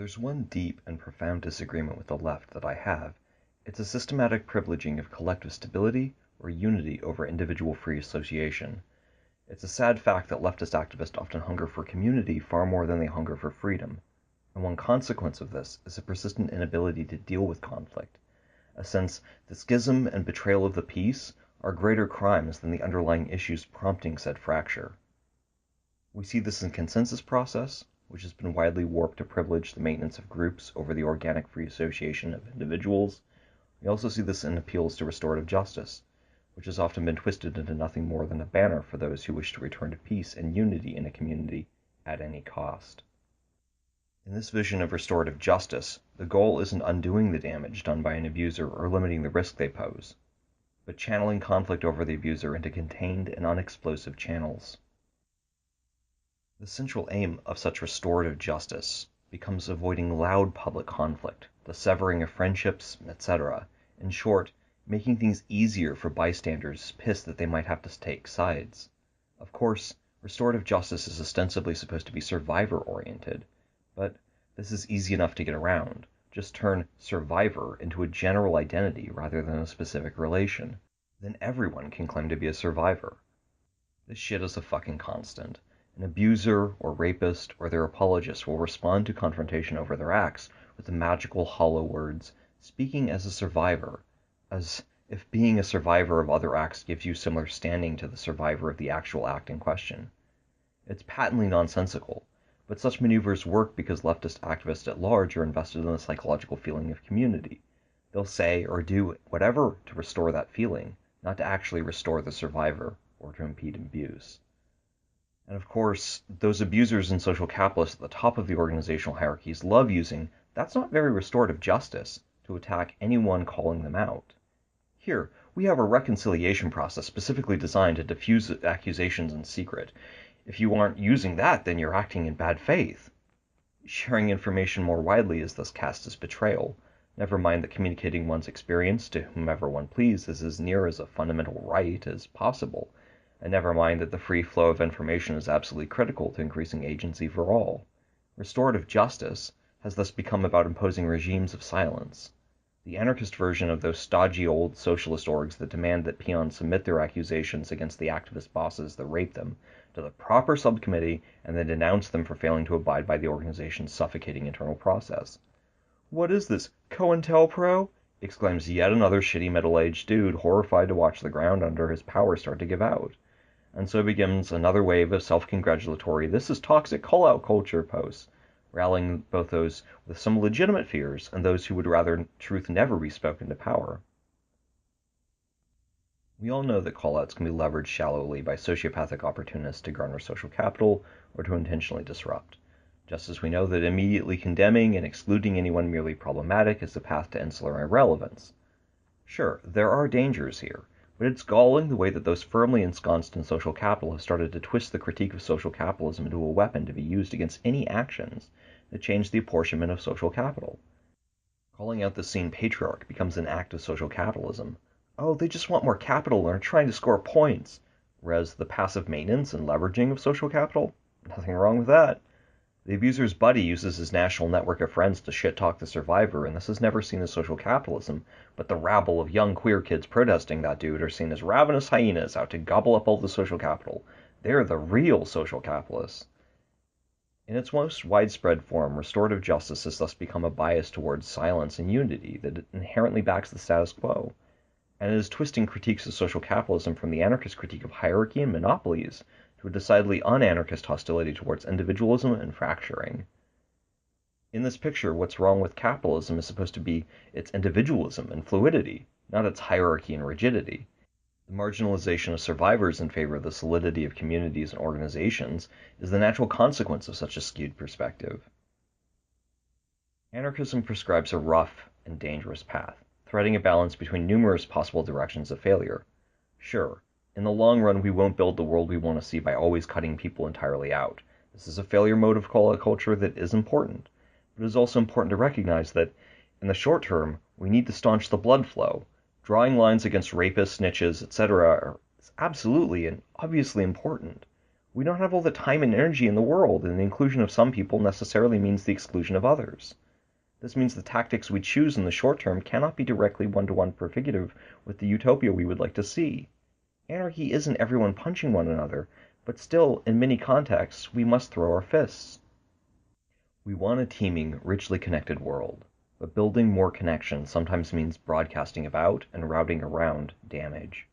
there's one deep and profound disagreement with the left that I have, it's a systematic privileging of collective stability or unity over individual free association. It's a sad fact that leftist activists often hunger for community far more than they hunger for freedom, and one consequence of this is a persistent inability to deal with conflict, a sense that schism and betrayal of the peace are greater crimes than the underlying issues prompting said fracture. We see this in consensus process, which has been widely warped to privilege the maintenance of groups over the organic free association of individuals. We also see this in appeals to restorative justice, which has often been twisted into nothing more than a banner for those who wish to return to peace and unity in a community at any cost. In this vision of restorative justice, the goal isn't undoing the damage done by an abuser or limiting the risk they pose, but channeling conflict over the abuser into contained and unexplosive channels. The central aim of such restorative justice becomes avoiding loud public conflict, the severing of friendships, etc. In short, making things easier for bystanders pissed that they might have to take sides. Of course, restorative justice is ostensibly supposed to be survivor-oriented, but this is easy enough to get around. Just turn survivor into a general identity rather than a specific relation. Then everyone can claim to be a survivor. This shit is a fucking constant. An abuser or rapist or their apologist will respond to confrontation over their acts with the magical hollow words, speaking as a survivor, as if being a survivor of other acts gives you similar standing to the survivor of the actual act in question. It's patently nonsensical, but such maneuvers work because leftist activists at large are invested in the psychological feeling of community. They'll say or do whatever to restore that feeling, not to actually restore the survivor or to impede abuse. And of course, those abusers and social capitalists at the top of the organizational hierarchies love using "that's not very restorative justice" to attack anyone calling them out. Here, we have a reconciliation process specifically designed to diffuse accusations in secret. If you aren't using that, then you're acting in bad faith. Sharing information more widely is thus cast as betrayal. Never mind that communicating one's experience to whomever one pleases is as near as a fundamental right as possible. And never mind that the free flow of information is absolutely critical to increasing agency for all. Restorative justice has thus become about imposing regimes of silence. The anarchist version of those stodgy old socialist orgs that demand that peons submit their accusations against the activist bosses that rape them to the proper subcommittee and then denounce them for failing to abide by the organization's suffocating internal process. "What is this, COINTELPRO?" exclaims yet another shitty middle-aged dude horrified to watch the ground under his power start to give out. And so begins another wave of self-congratulatory "this is toxic call-out culture" posts, rallying both those with some legitimate fears and those who would rather truth never be spoken to power. We all know that call-outs can be leveraged shallowly by sociopathic opportunists to garner social capital or to intentionally disrupt, just as we know that immediately condemning and excluding anyone merely problematic is the path to insular irrelevance. Sure, there are dangers here, but it's galling the way that those firmly ensconced in social capital have started to twist the critique of social capitalism into a weapon to be used against any actions that change the apportionment of social capital. Calling out the seen patriarch becomes an act of social capitalism. Oh, they just want more capital and are trying to score points. Whereas the passive maintenance and leveraging of social capital? Nothing wrong with that. The abuser's buddy uses his national network of friends to shit-talk the survivor, and this is never seen as social capitalism, but the rabble of young queer kids protesting that dude are seen as ravenous hyenas out to gobble up all the social capital. They're the real social capitalists. In its most widespread form, restorative justice has thus become a bias towards silence and unity that inherently backs the status quo, and it is twisting critiques of social capitalism from the anarchist critique of hierarchy and monopolies to a decidedly un-anarchist hostility towards individualism and fracturing. In this picture, what's wrong with capitalism is supposed to be its individualism and fluidity, not its hierarchy and rigidity. The marginalization of survivors in favor of the solidity of communities and organizations is the natural consequence of such a skewed perspective. Anarchism prescribes a rough and dangerous path, threading a balance between numerous possible directions of failure. Sure, in the long run we won't build the world we want to see by always cutting people entirely out. This is a failure mode of culture that is important, but it is also important to recognize that, in the short term, we need to staunch the blood flow. Drawing lines against rapists, snitches, etc. is absolutely and obviously important. We don't have all the time and energy in the world, and the inclusion of some people necessarily means the exclusion of others. This means the tactics we choose in the short term cannot be directly one-to-one prefigurative with the utopia we would like to see. Anarchy isn't everyone punching one another, but still, in many contexts, we must throw our fists. We want a teeming, richly connected world, but building more connections sometimes means broadcasting about and routing around damage.